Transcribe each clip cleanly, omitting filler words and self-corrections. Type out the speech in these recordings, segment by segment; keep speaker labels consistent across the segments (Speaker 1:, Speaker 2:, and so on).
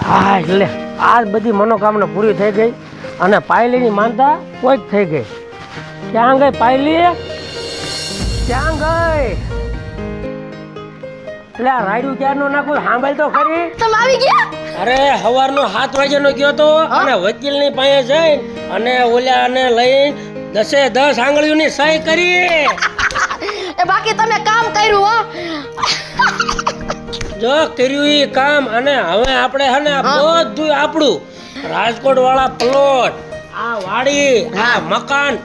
Speaker 1: હા એટલે આ બધી મનોકામના પૂરી થઈ ગઈ અને પાયલીની માનતા કોઈ જ થઈ ગઈ. ક્યાં ગઈ પાયલી? ક્યાં ગઈ? એટલે આ રાયડું ક્યારનો નાખું સાંભળ તો ખરી.
Speaker 2: તમે આવી ગયા?
Speaker 1: અરે સવારનો 7 વાગ્યાનો ગયો તો અને વકીલની પાસે જઈ અને ઓલાને લઈ 10 આંગળીઓની સહી કરી.
Speaker 2: એ બાકી તમે કામ કર્યું હો.
Speaker 1: જો કર્યું ઈ કામ. અને હવે આપણે હે ને બધું આપણું રાજકોટ વાળા પ્લોટ, આ વાડી, આ મકાન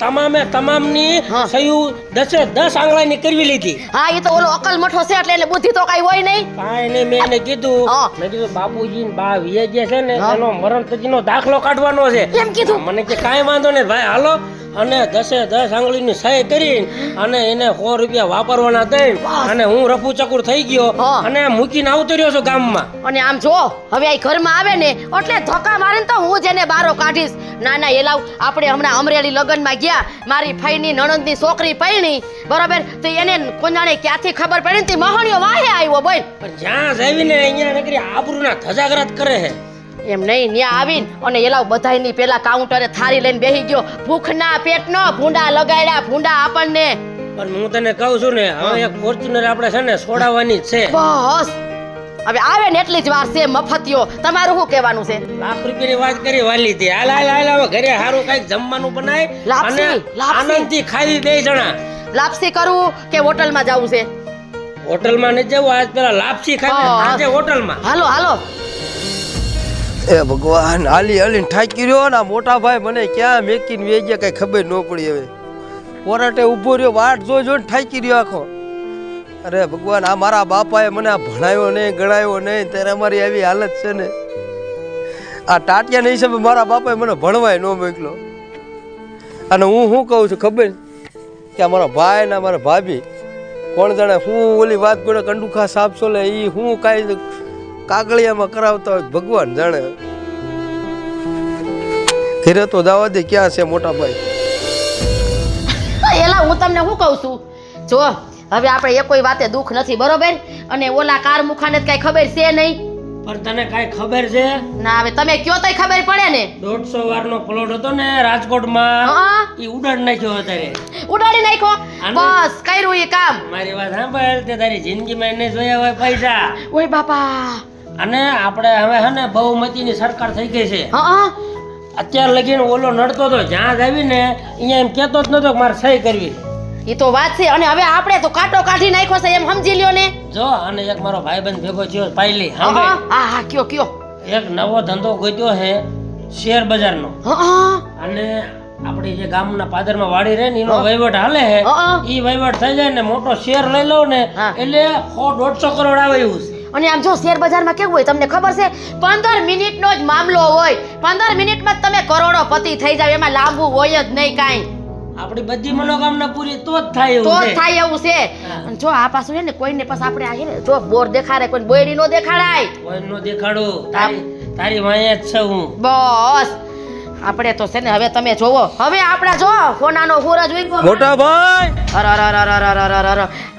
Speaker 1: તમામની સહી 10 આંગળાની કરવી લીધી.
Speaker 2: હા એ તો ઓલો અકલ મઠો છે એટલે એને બુદ્ધિ તો કઈ હોય નહીં.
Speaker 1: કાંઈ નહીં. મેં એને કીધું બાપુજી ને બા વિયે જે છે ને એનો મરણ તજીનો દાખલો કાઢવાનો છે.
Speaker 2: એમ કીધું?
Speaker 1: મને કે કાંઈ વાંધો નહીં ભાઈ હાલો. અને 10 આંગળીની સહી કરી અને એને 100 રૂપિયા વાપરવાના દઈ અને હું રફુ ચકુર થઈ ગયો અને મૂકીને આવતો રહ્યો છું ગામમાં.
Speaker 2: અને આમ જો હવે આ ઘરમાં આવે ને એટલે ધક્કા મારીને તો હું જ એને બારો કાઢીશ. ના ના એલાવ આપણે હમણાં અમરેલી લગ્નમાં ગયા, મારી ફઈની નણંદની છોકરી પૈણી બરોબર, તો એને કોનાને ક્યાંથી ખબર પડી ને તે મહણિયો વાહે આવ્યો બોલ.
Speaker 1: પણ જ્યાં જાવીને અહીંયા નકરી આબરૂના ધજાગરાત કરે છે.
Speaker 2: એમ નહીં, ન્યા આવીને અને એલાવ બધાયની પેલા કાઉન્ટરે થાળી લઈને બેસી ગયો. ભૂખના પેટનો ભૂંડા લગાડ્યા, ભૂંડા આપણને.
Speaker 1: પણ હું તને કહું છું ને હવે એક ફોર્ચ્યુનર આપણે છે ને છોડાવવાની જ છે.
Speaker 2: બસ હવે આવે ને એટલી જ વાર છે મફતિયો. તમારું શું કહેવાનું છે?
Speaker 1: ₹1 લાખની વાત કરી વાલી હતી. હાલ હવે ઘરે સારું કઈક જમવાનું બનાય અને આનંદથી ખાવી 2 જણા.
Speaker 2: લાપસી કરવું કે હોટલમાં જવું છે?
Speaker 1: હોટલમાં નથી જવું, આજ પેલા લાપસી ખાવી, આજે હોટલમાં.
Speaker 2: હાલો હાલો.
Speaker 3: એ ભગવાન, હાલીને ઠાકી રહ્યો ને મોટા ભાઈ મને ક્યાં મેકીને વે ગયા કઈ ખબર ન પડી. હવે કોરાટે ઊભો રહ્યો, વાટ જોઈને ઠાકી રહ્યો આખો. અરે ભગવાન, આ મારા બાપાએ મને આ ભણાયો નહીં, ગણાયો નહીં, ત્યારે અમારી આવી હાલત છે ને. આ ટાટિયાના હિસાબે મારા બાપાએ મને ભણવાય ન મોકલો. અને હું શું કહું છું ખબર કે અમારા ભાઈ ને અમારા ભાભી કોણ જાણે હું ઓલી વાત કરે કંડુખા સાફ છો લે એ હું કાંઈ કાગળિયામાં કરાવતા હોય ભગવાન જાણે. ઘરે તો જવા દે, ક્યાં છે મોટા ભાઈ?
Speaker 2: એલા હું તમને શું કહું છું, જો હવે આપણે એ કોઈ વાતે દુઃખ નથી બરોબર, અને ઓલા કાર મુખાને કઈ ખબર છે નહીં.
Speaker 1: પણ તને કઈ ખબર છે?
Speaker 2: ના હવે તમે કયો તોય ખબર પડે ને.
Speaker 1: 150 વારનો પ્લોટ હતો ને રાજકોટમાં, ઈ ઉડાડી નાખ્યો અત્યારે.
Speaker 2: ઉડાડી નાખ્યો? બસ કર્યું ઈ કામ.
Speaker 1: મારી વાત સાંભળ, તે તારી જિંદગીમાં એને જોયા હોય પૈસા.
Speaker 2: ઓય બાપા.
Speaker 1: અને આપણે હવે હે ને બહુમતીની સરકાર થઈ ગઈ છે. અત્યારે લગીને ઓલો નડતો તો જ્યાં જ આવીને અહીંયા એમ કહેતો જ નતો કે મારે સહી કરવી.
Speaker 2: ઈ તો વાત છે. અને હવે આપણે તો કાંટો કાઢી નાખ્યો છે એમ સમજી લ્યો ને.
Speaker 1: જો અને એક મારો ભાઈબંધ ભેગો થયો પાયલી, સાંભળ.
Speaker 2: હા કયો કયો.
Speaker 1: એક નવો ધંધો ગોત્યો છે શેર બજારનો. અને આપણી જે ગામના પાદરમાં વાડી રહે ને એનો વહીવટ હાલે છે. ઈ વહીવટ થઈ જાય ને મોટો શેર લઈ લઉં ને એટલે 100-150 કરોડ આવે એવું છે.
Speaker 2: અને આમ જો શેર બજારમાં કેવું હોય તમને ખબર છે? 15 મિનિટનો જ મામલો હોય. 15 મિનિટમાં તમે કરોડોપતિ થઈ જાવ, એમાં લાંબુ હોય જ નહીં કાંઈ.
Speaker 1: આપણી બધી મનોકામના પૂરી તો જ થાય એવું
Speaker 2: તો
Speaker 1: છે.
Speaker 2: જ થાય એવું છે. જો આ પાછું છે ને કોઈને પાછું આપણે આ છે ને જો બોર દેખાડે, કોઈ બોયડી નો દેખાડાય.
Speaker 1: કોઈ નો દેખાડું. તારી વાંહે જ છે હું.
Speaker 2: બસ આપણે તો છે ને હવે તમે જોવો, હવે આપણા જો કોનાનો હુરજ ઉઈગો.
Speaker 3: મોટા ભાઈ,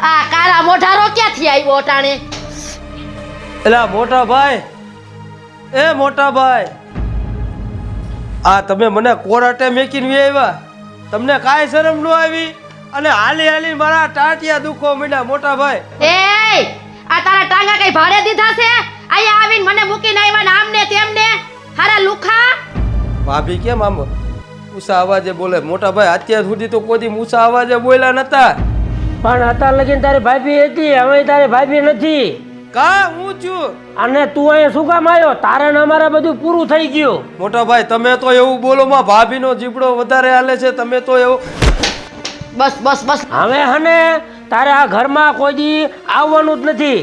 Speaker 2: આ કાળા મોઢારો ક્યાંથી આવ્યો અટાણે?
Speaker 3: એલા મોટા ભાઈ, એ મોટા ભાઈ, આ તમે મને કોરાટે મેકીને વે આવ્યા, તમને કાંઈ શરમ ન આવી? અને હાલી મારા ટાટિયા દુખો મીડા. મોટા ભાઈ,
Speaker 2: એ આ તારા ટાંગા કઈ ભાડે દીધા છે? અહીંયા આવીને મને મૂકીને આવ્યા ને આમને તેમને હારા લુખા.
Speaker 3: ભાભી કેમ આમ ઊંચા અવાજે બોલે? મોટા ભાઈ, અત્યાર સુધી તો કોઈ ઊંચા અવાજે બોલ્યા નતા.
Speaker 1: પણ અત્યારે લગીને તારી ભાભી હતી, હવે તારી ભાભી નથી.
Speaker 3: કા હું છું?
Speaker 1: અને તું અહીંયા શું કામ આવ્યો? તારે ને અમારે બધું પૂરું થઈ ગયું.
Speaker 3: મોટા ભાઈ, તમે તો એવું બોલો માં ભાભીનો જીબડો વધારે હાલે છે. તમે તો એવું.
Speaker 2: બસ બસ બસ
Speaker 1: હવે હને તારે આ ઘરમાં કોઈ દી આવવાનું જ નથી.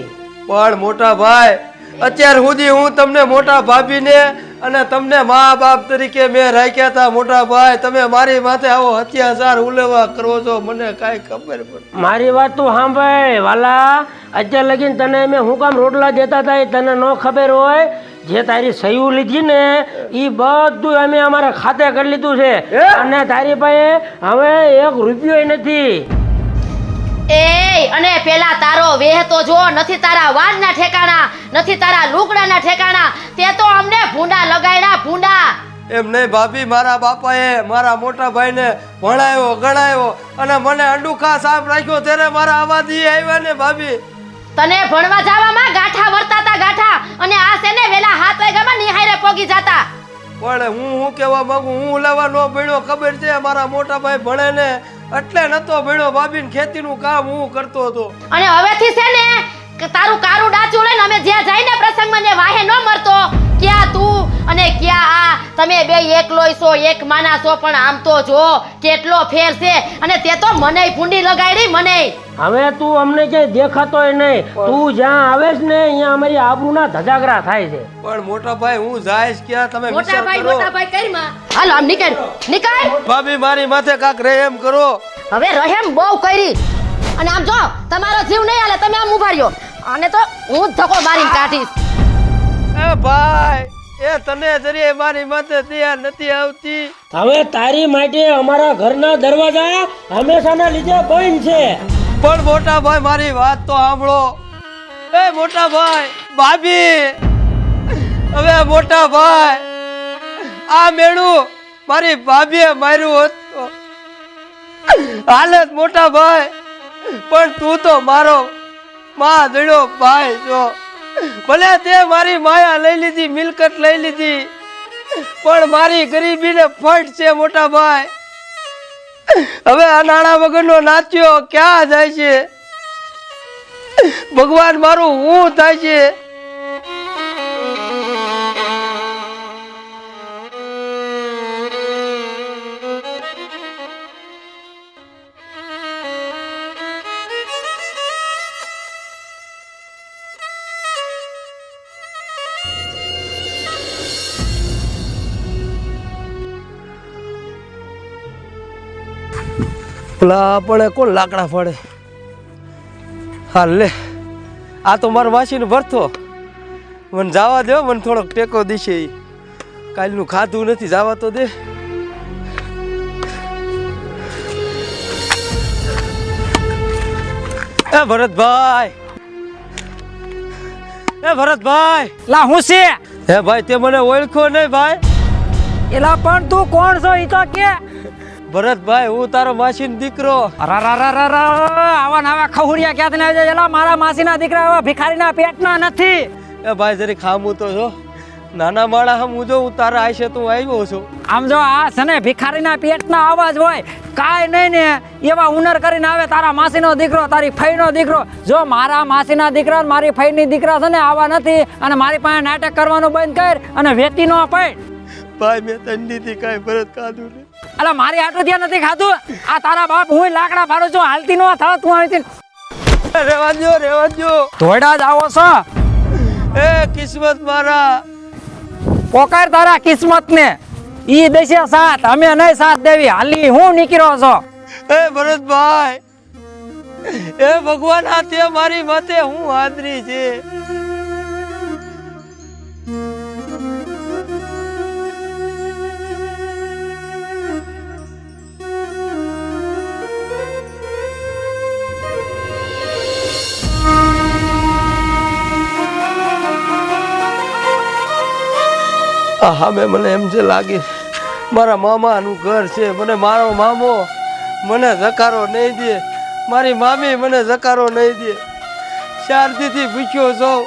Speaker 3: પણ મોટા ભાઈ, અત્યાર સુધી હું તમને મોટા ભાભીને અને તમને મા બાપ તરીકે મેં રાખ્યા હતા. મોટા ભાઈ, તમે મારી માથે આવો અત્યાચાર ઉલેવા કરો છો, મને કાંઈ ખબર પડે.
Speaker 1: મારી વાત તું સાંભળ વાલા. અત્યાર લગીને તને મેં હું કામ રોટલા દેતા હતા એ તને ન ખબર હોય? જે તારી સહી લીધી ને એ બધું અમે અમારા ખાતે કરી લીધું છે. અને તારી પાસે હવે 1 રૂપિયો નથી.
Speaker 2: એ અને પેલા તારો વેહ તો જો, નથી તારા વાળના ઠેકાણા, નથી તારા લુગડાના ઠેકાણા, તે તો અમને ભૂંડા લગાડ્યા, ભૂંડા.
Speaker 3: એમ નહીં ભાભી, મારા બાપાએ મારા મોટા ભાઈને ભણાયો ગણાયો અને મને અંડુખા સાફ રાખ્યો, ત્યારે મારા આવા દી આવ્યા ને ભાભી.
Speaker 2: તને ભણવા જવામાં ગાંઠા વર્તાતા ગાંઠા, અને આ છે ને વેલા 7 વાગ્યામાં નિહાયરે પોગી જાતા.
Speaker 3: પણ હું કહેવા માંગુ, હું લેવા નો ભણ્યો ખબર છે, મારા મોટા ભાઈ ભણે ને એટલે નતો ભણ્યો ભાભી, ને ખેતીનું કામ હું કરતો હતો.
Speaker 2: અને હવેથી છે ને કે તારું કારું ડાચું લઈને અમે જ્યાં જઈને પ્રસંગમાં ને વાહે ન મરતો. ક્યાં તું અને ક્યાં આ, તમે બે એકલોય છો, એક માના છો, પણ આમ તો જો કેટલો ફેર છે. અને તે તો મને ભૂંડી લગાડી, મને.
Speaker 1: હવે તું અમને ક્યાંય દેખાતોય નહીં, તું જ્યાં આવેસ ને અહીંયા અમારી આબરૂના ધજાગરા થાય છે.
Speaker 3: પણ મોટા ભાઈ હું જાઈશ ક્યાં, તમે
Speaker 2: મોટા
Speaker 3: વિચાર કરો.
Speaker 2: ભાઈ કરમાં હાલો આમ નીકળ, નીકળ.
Speaker 3: ભાભી મારી માથે કાક રહેમ કરો.
Speaker 2: હવે રહેમ બહુ કરી. અને આમ જો તમારો જીવ નહીં હાલે, તમે આમ ઉભા રહ્યો, અને તો હું જ ધક્કો મારીને કાઢીશ.
Speaker 3: એ ભાઈ, એ તને જરીએ મારી માથે દયા નથી આવતી.
Speaker 1: હવે તારી માટે અમારા ઘરના દરવાજા હંમેશાના લીધે બંધ છે.
Speaker 3: પણ મોટા ભાઈ મારી વાત તો સાંભળો. એ મોટા ભાઈ, ભાભી, હવે મોટા ભાઈ, આ મેળું મારી ભાભીએ માર્યું હોત તો હાલત મોટા ભાઈ. પણ તું તો મારો માં દડ્યો ભાઈ છો. ભલે તે મારી માયા લઈ લીધી, મિલકત લઈ લીધી, પણ મારી ગરીબીને ફટ છે મોટા ભાઈ. હવે આ નાણા વગરનો નાચ્યો ક્યાં જાય છે? ભગવાન મારું હું થાય છે? પેલા આપણે કોણ લાકડા ફાડે? હાલ લે, આ તો મારા માસીને ભરતો. મને જવા દે, મને થોડોક ટેકો દેશે. કાલનું ખાધું નથી, જવા તો દે. એ ભરતભાઈ, એ ભરતભાઈ.
Speaker 4: લા હું છે?
Speaker 3: હે ભાઈ, તે મને ઓળખ્યો નહીં ભાઈ?
Speaker 4: એલા પણ તું કોણ છો ઈ તો કે?
Speaker 3: ભરતભાઈ, હું તારો માસીનો દીકરો.
Speaker 4: આવા નવા ખહુરિયા ક્યાંથી આવે છે? એલા મારા માસીના દીકરા આવા ભિખારીના પેટના નથી.
Speaker 3: એ ભાઈ જરી ખામું તો જો. નાના માળા હું જો હું તારા આશે તો હું આવ્યો છું.
Speaker 4: આમ જો આ છે ને ભિખારીના પેટના આવાજ હોય, કાંઈ નહીં ને એવા હુનર કરીને આવે તારા માસીનો દીકરો, તારી ફઈનો દીકરો. જો મારા માસીના દીકરા મારી ફઈની દીકરા છે ને આવા નથી, અને મારી પાસે નાટક કરવાનું બંધ કર અને વેતી નો પડ.
Speaker 3: ભાઈ મેં તંડીથી કાંઈ ભરત ખાધું નહીં.
Speaker 4: અલા મારી આટલું ત્યાં નથી ખાધું. આ તારા બાપ હું લાકડા ફાડું છું, હાલતી નો થાવ તું આવી.
Speaker 3: રેવા દો, રેવા દો.
Speaker 4: ધોયડા જ આવો છો.
Speaker 3: એ કિસ્મત મારા.
Speaker 4: પોકાર તારા કિસ્મત ને. ઈ દેશે સાથ, અમે નહીં સાથ દેવી. હાલી હું નીકળ્યો છો.
Speaker 3: એ ભરતભાઈ, એ ભગવાન, આ તે મારી માથે હું હાજરી છે. હા, મને એમ છે લાગે મારા મામાનું ઘર છે. મને મારો મામો મને જકારો નહીં દે, મારી મામી મને જકારો નહીં દે. 4 દીથી ભૂખ્યો છું.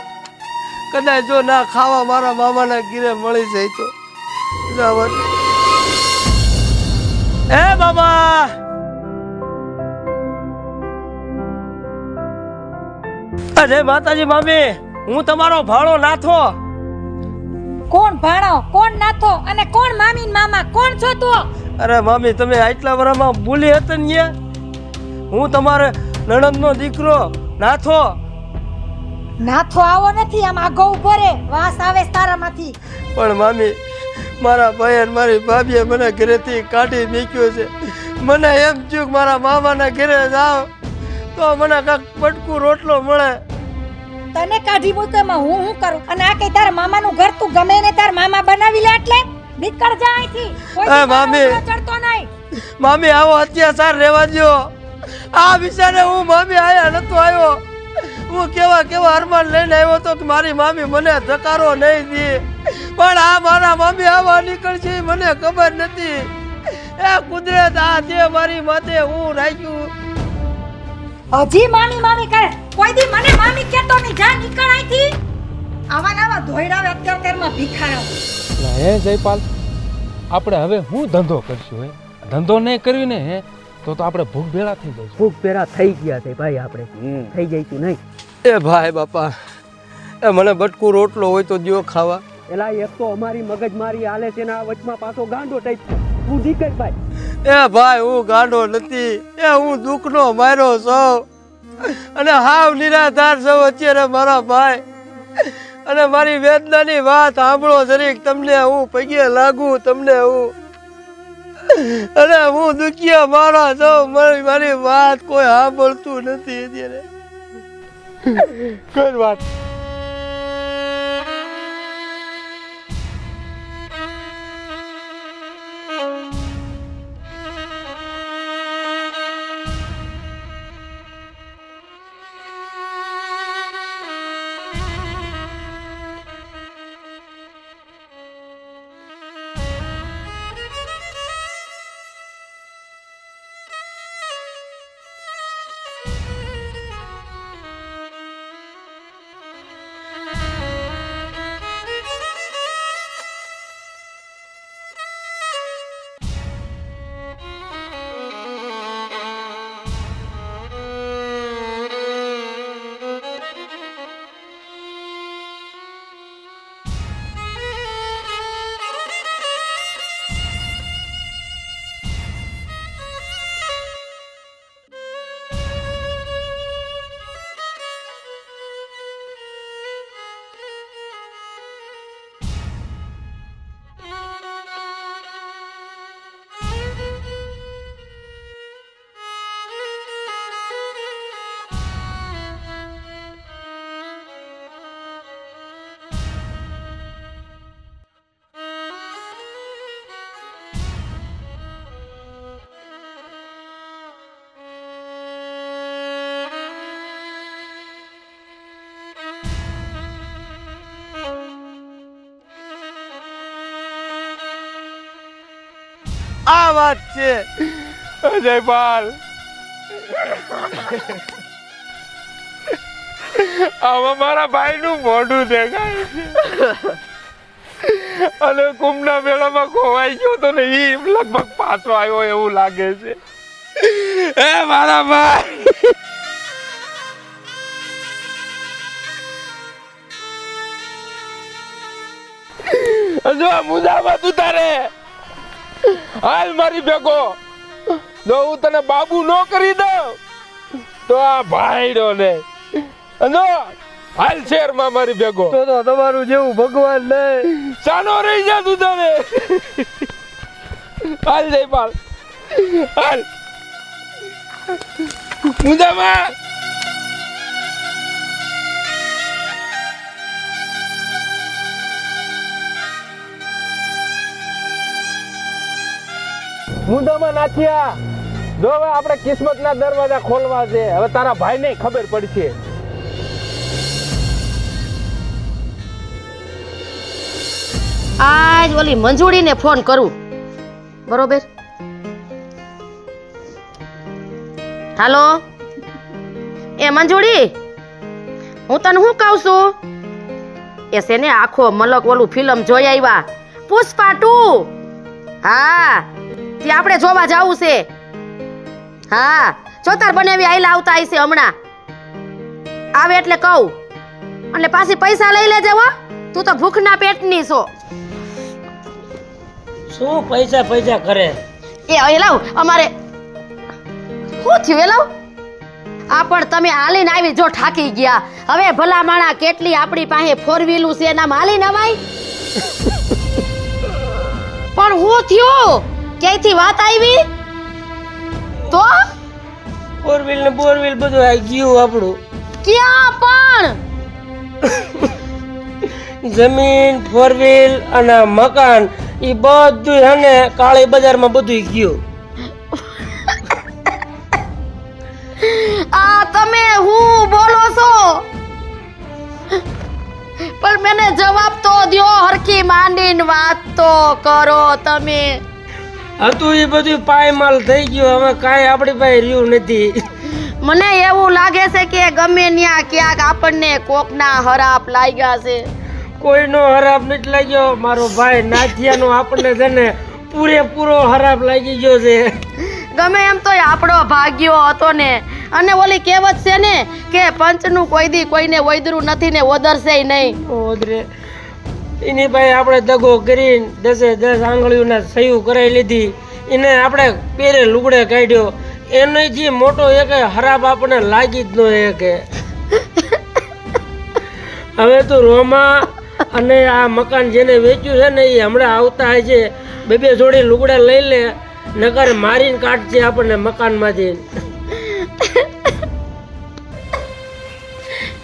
Speaker 3: કદાચ જો ના ખાવા મારા મામાના ઘીરે મળી જાય તો જવા દે. એ બાબા, અરે માતાજી મામી, હું તમારો ભાણો નાથો.
Speaker 5: કોણ ભાણો, કોણ નાથો અને કોણ મામી ને મામા? કોણ છો તું?
Speaker 3: અરે મામી, તમે આટલા વર્ષમાં ભૂલી હતા ને? હું તમારે નણંદનો દીકરો નાથો.
Speaker 5: નાથો આવો નથી, આમ આગો ઉભો રે, વાસ આવે તારામાંથી.
Speaker 3: પણ મામી, મારા ભાઈ અને મારી ભાભીએ મને ઘરેથી કાઢી મૂક્યો છે. મને એમ થયું કે મારા મામાના ઘરે જાવ તો મને કાંઈક પટકું રોટલો મળે.
Speaker 5: તને કાઢી મૂકે એમાં હું કરું? અને આ કઈ તારા મામાનું ઘર તું ગમે ને તાર મામા બનાવી લે એટલે નીકળ જા અહીંથી. કોઈ
Speaker 3: એ મામી.
Speaker 5: ચડતો નહીં.
Speaker 3: મામી, આવો અત્યાચાર રહેવા દ્યો. આ વિચારે હું મામી આયા નતો આવ્યો. હું કેવા અરમાન લઈને આવ્યો તો કે મારી મામી મને ધકારો નહીં દે, પણ આ મારા મામી આવા નીકળશે એ મને ખબર નથી. એ કુદરત, આ તે મારી માથે હું રાખ્યું.
Speaker 5: હજી મામી મામી કરે, કોઈ દી મને મામી કેતો નહીં. જા નીકળ અહીંથી. આવા નવા ધોઈડાવે અત્યારમાં ભિખારા.
Speaker 6: હે જયપાલ, આપણે હવે હું ધંધો કરશું? હે ધંધો નહીં કર્યું ને હે તો આપણે ભૂખ ભેળા થઈ જઈશું.
Speaker 7: ભૂખ પેરા થઈ ગયા છે ભાઈ, આપણે થઈ જઈશું નહીં.
Speaker 3: એ ભાઈ બાપા, એ મને બટકું રોટલો હોય તો દ્યો ખાવા.
Speaker 7: એલા એક તો અમારી મગજમારી હાલે છે ને આ વચમાં પાછો ગાંડો ટાઈપ. તું નીકળ ભાઈ.
Speaker 3: એ ભાઈ હું ગાંડો નથી, એ હું દુઃખનો માર્યો છું અને હાવ નિરાધાર છું અત્યારે મારા ભાઈ. અને મારી વેદનાની વાત સાંભળો જરીક, તમને હું પગે લાગુ, તમને હું અને હું દુખિયા મારા છું. મારી વાત કોઈ સાંભળતું નથી અત્યારે. કોઈ વાત આ વાત છે.
Speaker 6: જયપાલ, આમાં મારા ભાઈનું મોઢું દેખાય છે અને કુંભના મેળામાં ખોવાઈ ગયો તો ને એ લગભગ પાછો આવ્યો એવું લાગે છે. એ મારા ભાઈ, જો મુજામાં તું તારે હાલ મારી ભેગો. જો હું તને બાબુ નો કરી દઉં તો આ ભાઈડો ને જો હાલ શહેરમાં મારી ભેગો.
Speaker 3: તો તમારું જેવું ભગવાન નહીં.
Speaker 6: સાનો રહી જા તું તમે. હાલ જયપાલ, હાલ મુજામાં. મુદ્દામાં નાખ્યા. જો હવે આપણે કિસ્મતના દરવાજા ખોલવા છે. હવે તારા ભાઈને ખબર પડશે.
Speaker 2: આજ ઓલી મંજુડીને ફોન કરું. બરોબર. હાલો એ મંજુડી, હું તને શું કહું છું? એ છે ને આખો મલક ઓલું ફિલ્મ જોઈ આવ્યા, પુષ્પા 2. હા, તે આપણે જોવા જાવું છે. હા, ચોતાર બનાવી આઈલા આવતા હશે હમણાં. આવે એટલે કહું. એટલે પાછી પૈસા લઈ લેજે હો. તું તો ભૂખના પેટની છો.
Speaker 1: શું પૈસા પૈસા કરે?
Speaker 2: એ એલાવ અમારે શું થયું એલાવ? આ પણ તમે હાલીને આવી જો ઠાકી ગયા. હવે ભલા માણા કેટલી આપણી પાસે 4 વ્હીલું છે એનામાં હાલીને અવાય? પણ હું થયું? ક્યાંયથી વાત આવી? તો
Speaker 1: 4 વ્હીલ ને 4 વ્હીલ બધું આવી ગયું આપણું.
Speaker 2: ક્યાં પણ?
Speaker 1: જમીન, 4 વ્હીલ અને મકાન એ બધું હે ને કાળી બજારમાં બધું ગયું.
Speaker 2: આ તમે હું બોલો છો? પણ મને જવાબ તો દ્યો, હરખી માંડીને વાત તો કરો તમે.
Speaker 1: હતું એ બધું પાયમાલ થઈ ગયું, હવે કાંઈ આપણી પાસે રહ્યું નથી.
Speaker 2: મને એવું લાગે છે કે ગમે ત્યાં ક્યાંક આપણને કોકના હરાપ લાગ્યા છે.
Speaker 1: કોઈનો હરાપ નથી લાગ્યો, મારો ભાઈ નાથિયાનો આપણને છે ને પૂરેપૂરો હરાપ લાગી ગયો છે.
Speaker 2: ગમે એમ તોય આપણો ભાગ્યો હતો ને. અને ઓલી કહેવત છે ને કે પંચનું કોઈ દી કોઈને વૈદરું નથી ને ઓદરશે નહીં.
Speaker 1: ઓદરે એની પાસે આપણે દગો કરીને 10 આંગળીઓના સહી કરાવી લીધી, એને આપણે પેરે લુગડે કાઢ્યો, એનો જે મોટો એક હરાપ આપણને લાગી જ ન કે. હવે તો રોમા અને આ મકાન જેને વેચ્યું છે ને એ હમણાં આવતા હોય છે, 2 જોડી લુગડા લઈ લે, નકર મારીને કાઢશે આપણને મકાનમાંથી.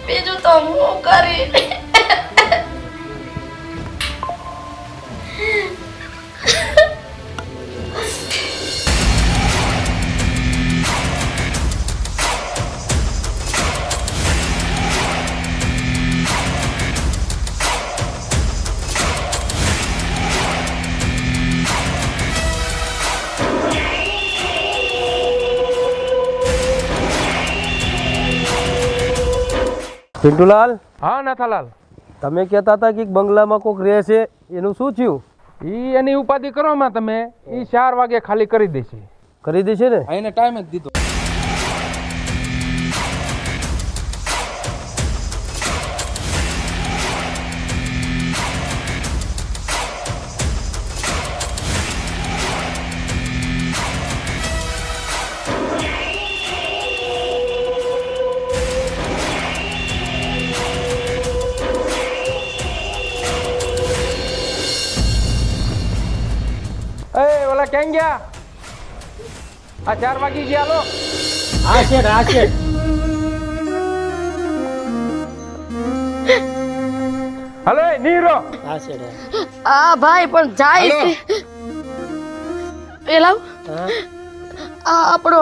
Speaker 2: બીજું તો હું કરી.
Speaker 3: પિન્ટુલાલ,
Speaker 6: હા નાથાલાલ,
Speaker 3: તમે કહેતા હતા કે બંગલામાં કોક રહે છે, એનું શું થયું?
Speaker 6: ઈ એની ઉપાધિ કરો માં તમે, ઈ 4 વાગે ખાલી કરી દેશે.
Speaker 3: કરી દેશે ને?
Speaker 6: એને ટાઈમ જ દીધો. એ ઓલા ક્યાં ગયા? આ 4 વાગી ગયા. લો
Speaker 1: આ છે
Speaker 6: હલો નીરો.
Speaker 2: આ ભાઈ પણ જાય છે. પેલા આ આપણો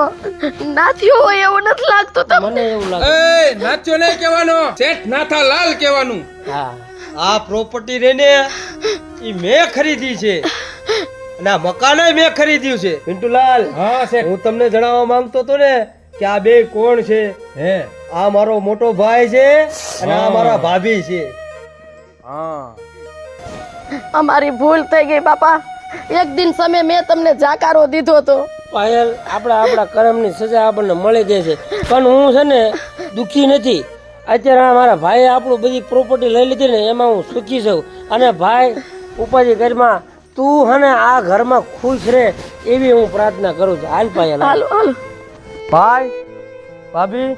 Speaker 2: નાથિયો હોય એવું નથી લાગતું તમને?
Speaker 1: મને એવું લાગે.
Speaker 6: એ નાચ્યો નહીં કહેવાનો, શેઠ નાથાલાલ કહેવાનું.
Speaker 1: હા,
Speaker 3: આ પ્રોપર્ટી રે ને એ મેં ખરીદી છે અને આ મકાન મેં ખરીદ્યું છે. પિન્ટુલાલ,
Speaker 6: હા શેઠ.
Speaker 3: હું તમને જણાવવા માંગતો હતો ને કે આ બે કોણ છે.
Speaker 6: હે
Speaker 3: આ મારો મોટો ભાઈ છે અને આ મારા ભાભી છે.
Speaker 6: હા
Speaker 2: અમારી ભૂલ થઈ ગઈ બાપા. એક દિન સમય મેં તમને જાકારો દીધો તો.
Speaker 1: પાયલ, આપણા કર્મની સજા આપણને મળી ગઈ છે, પણ હું છે ને દુઃખી નથી. અત્યારે આ મારા ભાઈએ આપણું બધી પ્રોપર્ટી લઈ લીધી ને એમાં હું સુખી છું. અને ભાઈ ઉપાધિ ઘરમાં તું હને આ ઘરમાં ખુશ રહે એવી હું પ્રાર્થના કરું છું. હાલ પાયલ, હાલ.
Speaker 2: હાલો હાલો.
Speaker 3: ભાઈ, ભાભી,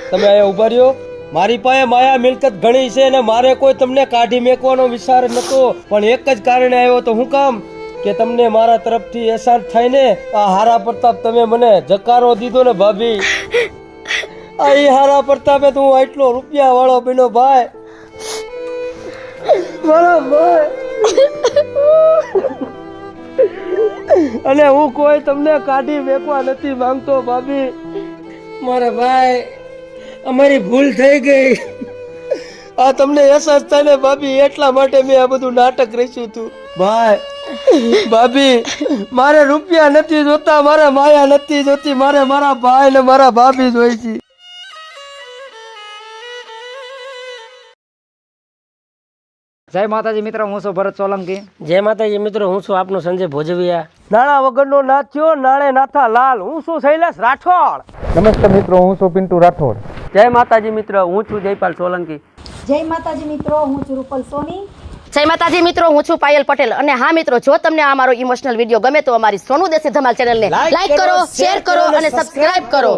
Speaker 3: તમે અહીંયા ઉભા રહ્યો. મારી પાસે માયા મિલકત ઘણી છે અને મારે કોઈ તમને કાઢી મેકવાનો વિચાર નતો, પણ એક જ કારણે આવ્યો તો. હું કામ કે તમને મારા તરફથી અહેસાસ થાય ને. આ હારા પ્રતાપ તમે મને જકારો દીધો ને ભાભી, આ ઈ હારા પ્રતાપે તો હું આટલો રૂપિયા વાળો બન્યો ભાઈ. મારા ભાઈ, અને હું કોઈ તમને કાઢી મેકવા નથી માંગતો ભાભી.
Speaker 1: મારા ભાઈ, અમારી ભૂલ થઈ ગઈ.
Speaker 3: આ તમને અહેસાસ થાય ને ભાભી, એટલા માટે મેં આ બધું નાટક રચ્યું હતું. ભાઈ, ભાભી, મારે રૂપિયા નથી જોતા, મારે માયા નથી જોતી, મારે મારા ભાઈ ને મારા ભાભી જોઈ છે.
Speaker 4: જય માતાજી મિત્રો, હું છું ભરત સોલંકી.
Speaker 1: જય માતાજી મિત્રો, હું છું આપનો સંજય ભોજવિયા.
Speaker 3: નાણા વગરનો નાથ્યો, નાણે નાથા લાલ. હું છું શૈલેષ રાઠોડ.
Speaker 6: નમસ્તે મિત્રો, હું છું પિન્ટુ રાઠોડ.
Speaker 7: જય માતાજી મિત્ર, હું છું જયપાલ સોલંકી.
Speaker 5: જય માતાજી મિત્રો, હું છું રૂપલ સોની.
Speaker 2: જય માતાજી મિત્રો, હું છું પાયલ પટેલ. અને હા મિત્રો, જો તમને આ મારો ઇમોશનલ વિડીયો ગમે તો અમારી સોનુ દેશી ધમાલ ચેનલને લાઈક કરો, શેર કરો અને સબસ્ક્રાઇબ કરો.